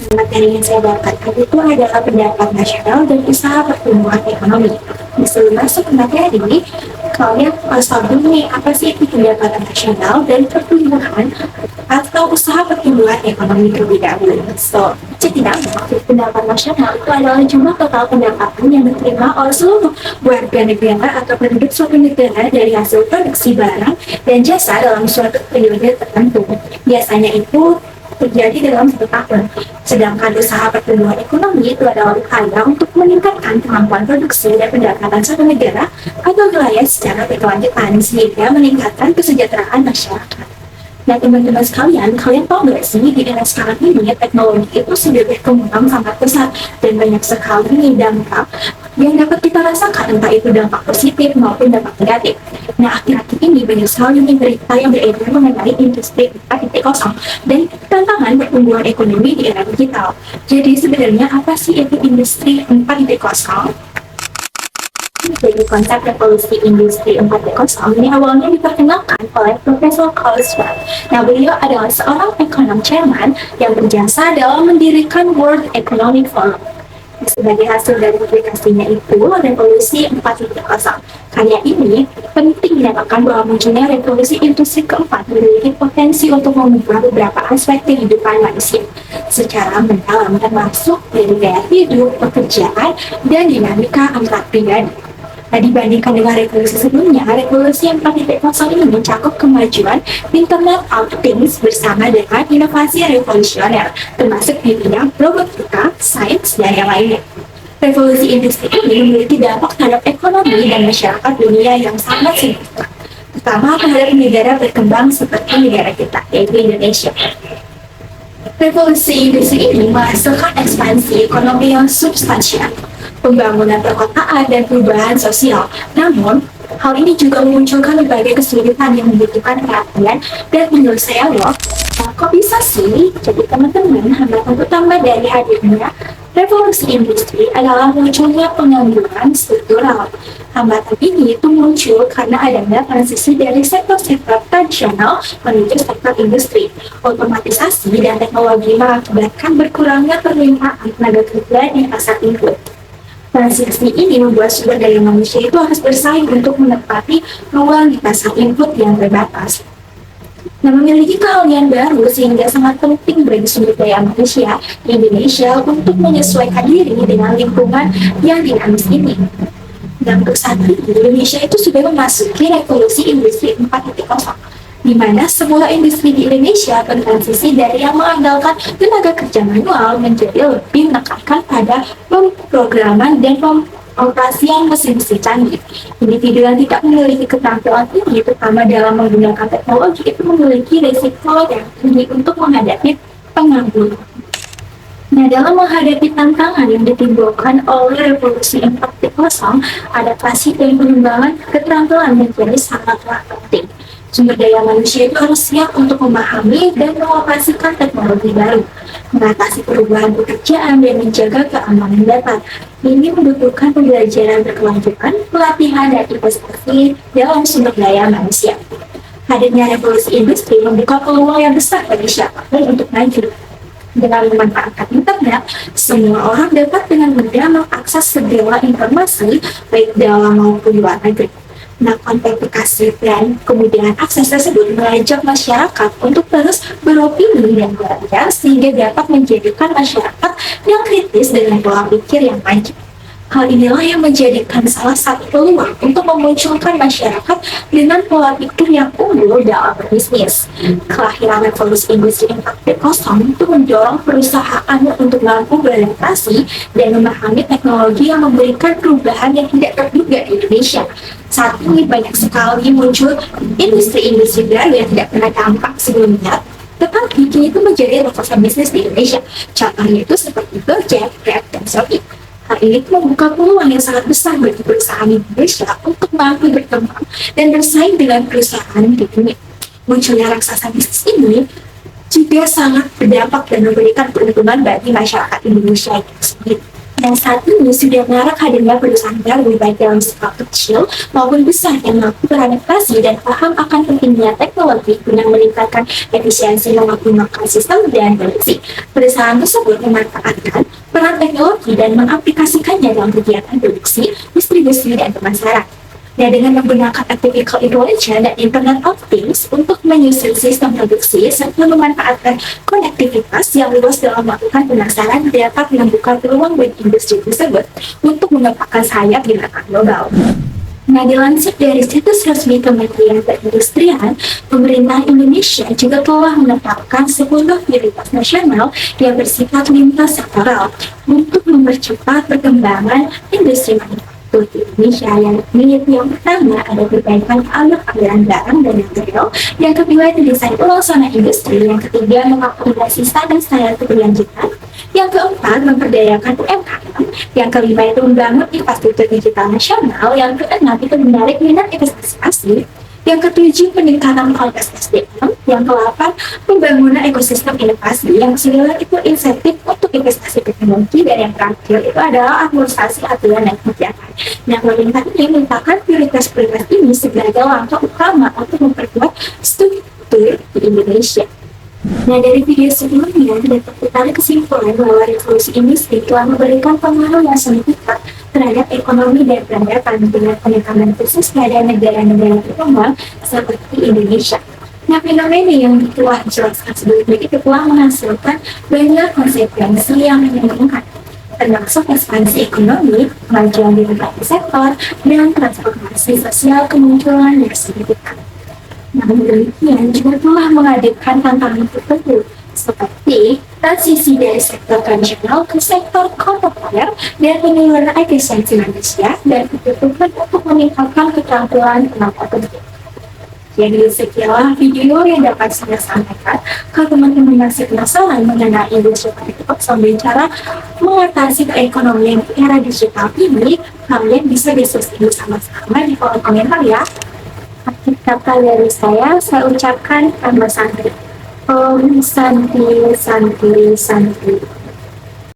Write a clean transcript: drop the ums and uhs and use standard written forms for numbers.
Materi yang saya dapatkan itu adalah pendapat nasional dan usaha pertumbuhan ekonomi. Sebelum masuk ke materi, kalian harus tahu dulu nih apa sih itu pendapatan nasional dan pertumbuhan atau usaha pertumbuhan ekonomi terlebih dahulu. So, jadi pendapatan nasional itu adalah jumlah total pendapatan yang diterima oleh seluruh warga negara atau penduduk suatu negara dari hasil produksi barang dan jasa dalam suatu periode tertentu. Biasanya itu terjadi dalam satu tahun. Sedangkan usaha pertumbuhan ekonomi itu adalah upaya untuk meningkatkan kemampuan produksi dan pendapatan suatu negara atau wilayah secara berkelanjutan sehingga meningkatkan kesejahteraan masyarakat. Nah teman-teman sekalian, kalian tahu nggak sih di era sekarang ini teknologi itu sudah berkembang sangat pesat dan banyak sekali dampak yang dapat kita rasakan, entah itu dampak positif maupun dampak negatif. Nah akhir-akhir ini banyak sekali berita yang beredar mengenai industri 4.0 dan tantangan pertumbuhan ekonomi di era digital. Jadi sebenarnya apa sih itu industri 4.0? Jadi konsep revolusi industri 4.0 ini awalnya diperkenalkan oleh Profesor Klaus Schwab. Nah, beliau adalah seorang ekonom Jerman yang berjasa dalam mendirikan World Economic Forum. Sebagai hasil dari publikasinya itu, revolusi 4.0. Karya ini penting dikatakan bahwa munculnya revolusi industri keempat memiliki potensi untuk mengubah beberapa aspek kehidupan manusia secara mendalam, termasuk dari gaya hidup, pekerjaan, dan dinamika antar pribadi. Nah, dibandingkan dengan revolusi sebelumnya, revolusi 4.0 ini mencakup kemajuan Internet of Things bersama dengan inovasi revolusioner, termasuk di bidang robotika, sains, dan yang lainnya. Revolusi industri ini memiliki dampak terhadap ekonomi dan masyarakat dunia yang sangat signifikan, terutama terhadap negara berkembang seperti negara kita, yaitu Indonesia. Revolusi industri ini menghasilkan ekspansi ekonomi yang substansial, pembangunan perkotaan dan perubahan sosial. Namun, hal ini juga memunculkan berbagai kesulitan yang membutuhkan perhatian dan menurut saya kok bisa sih? Jadi teman-teman, hambatan utama dari hadirnya revolusi industri adalah munculnya pengangguran struktural. Hambatan ini itu muncul karena adanya transisi dari sektor-sektor tradisional menuju sektor industri. Otomatisasi dan teknologi mengakibatkan berkurangnya permintaan tenaga kerja di pasar input. Transisi ini membuat sumber daya manusia itu harus bersaing untuk menepati ruang di pasar input yang terbatas. Nah, memiliki keahlian baru sehingga sangat penting bagi sumber daya manusia di Indonesia untuk menyesuaikan diri dengan lingkungan yang dinamis ini. Dan untuk saat ini, Indonesia itu sudah memasuki revolusi industri 4.0, di mana semua industri di Indonesia bertransisi dari yang mengandalkan tenaga kerja manual menjadi lebih menekankan pada pemrograman dan pengoperasian mesin-mesin canggih. Individu yang tidak memiliki keterampilan tinggi, terutama dalam menggunakan teknologi, itu memiliki risiko yang tinggi untuk menghadapi pengangguran. Nah, dalam menghadapi tantangan yang ditimbulkan oleh revolusi 4.0, adaptasi dan pengembangan keterampilan menjadi sangatlah penting. Sumber daya manusia itu harus siap untuk memahami dan mengoperasikan teknologi baru, mengatasi perubahan pekerjaan, dan menjaga keamanan data. Ini membutuhkan pembelajaran berkelanjutan, pelatihan, dan investasi dalam sumber daya manusia. Hadirnya revolusi industri membuka peluang yang besar bagi siapapun untuk maju. Dengan memanfaatkan internet, semua orang dapat dengan mudah mengakses segala informasi, baik dalam maupun luar negeri. Nah, verifikasi dan kemudian akses tersebut mengajak masyarakat untuk terus beropini dan belajar sehingga dapat menjadikan masyarakat yang kritis dengan pola pikir yang maju. Hal inilah yang menjadikan salah satu peluang untuk memunculkan masyarakat dengan pola pikir yang unggul dalam berbisnis. Kelahiran revolusi industri 4.0 itu mendorong perusahaan untuk mampu beradaptasi dan memahami teknologi yang memberikan perubahan yang tidak terduga di Indonesia. Saat ini banyak sekali muncul industri-industri baru yang tidak pernah tampak sebelumnya, tetapi kini itu menjadi raksasa bisnis di Indonesia. Contohnya itu seperti Gojek, Grab, dan Shopee. Hal ini membuka peluang yang sangat besar bagi perusahaan Indonesia untuk mampu berkembang dan bersaing dengan perusahaan di dunia. Munculnya raksasa bisnis ini juga sangat berdampak dan memberikan keuntungan bagi masyarakat Indonesia itu sendiri. Dan saat ini sudah marak hadirnya perusahaan baru baik dalam skala kecil maupun besar yang mampu beradaptasi dan paham akan pentingnya teknologi guna meningkatkan efisiensi mengoptimalkan sistem dan produksi. Perusahaan tersebut memanfaatkan peran teknologi dan mengaplikasikannya dalam kegiatan produksi, distribusi, dan pemasaran. Dan dengan menggunakan artificial intelligence dan Internet of Things untuk menyusun sistem produksi serta memanfaatkan konektivitas yang luas dalam melakukan pemasaran dapat membuka peluang bagi industri tersebut untuk mengembangkan sayap di mata global. Nah, dilansir dari situs resmi Kementerian Perindustrian, pemerintah Indonesia juga telah menetapkan 10 prioritas nasional yang bersifat lintas sektoral untuk mempercepat perkembangan industri manufaktur di Indonesia. Yang pertama ada perbaikan alur aliran barang dan material, yang kedua itu desain ulang zona industri, yang ketiga mengakomodasi standar-standar keberlanjutan, yang keempat memperdayakan UMKM, yang kelima itu membangun infrastruktur digital nasional, yang keenam itu menarik minat investasi asing, yang ketujuh peningkatan kualitas SDM, yang kedelapan pembangunan ekosistem inovasi, yang kesembilan itu insentif untuk investasi teknologi, dan yang terakhir itu adalah administrasi aturan dan kebijakan. Nah, pemerintah ini merupakan prioritas-prioritas ini sebagai langkah utama untuk memperkuat struktur di Indonesia. Nah, dari video sebelumnya dapat ditarik kesimpulan bahwa revolusi industri telah memberikan pengaruh yang signifikan terhadap ekonomi dan peradaban dengan penekanan khusus pada negara-negara berkembang seperti Indonesia. Nah, fenomena yang telah dijelaskan sebelumnya itu telah menghasilkan banyak konsekuensi yang menguntungkan, termasuk ekspansi ekonomi, kemajuan di berbagai sektor, dan transformasi sosial kemunculan yang signifikan. Namun demikian juga telah menghadirkan tantangan tertentu seperti transisi dari sektor tradisional ke sektor kontemporer dan penurunan efisiensi manusia dan kebutuhan untuk meningkatkan keterampilan tenaga kerja. Jadi sekian video yang dapat saya sampaikan. Kalau teman-teman masih penasaran mengenai industri manufaktur sambil cara mengatasi keekonomian di era digital ini, kalian bisa diskusi bersama-sama di kolom komentar ya. Akhir kata dari saya ucapkan tambah santai. Om Santi Santi Santi.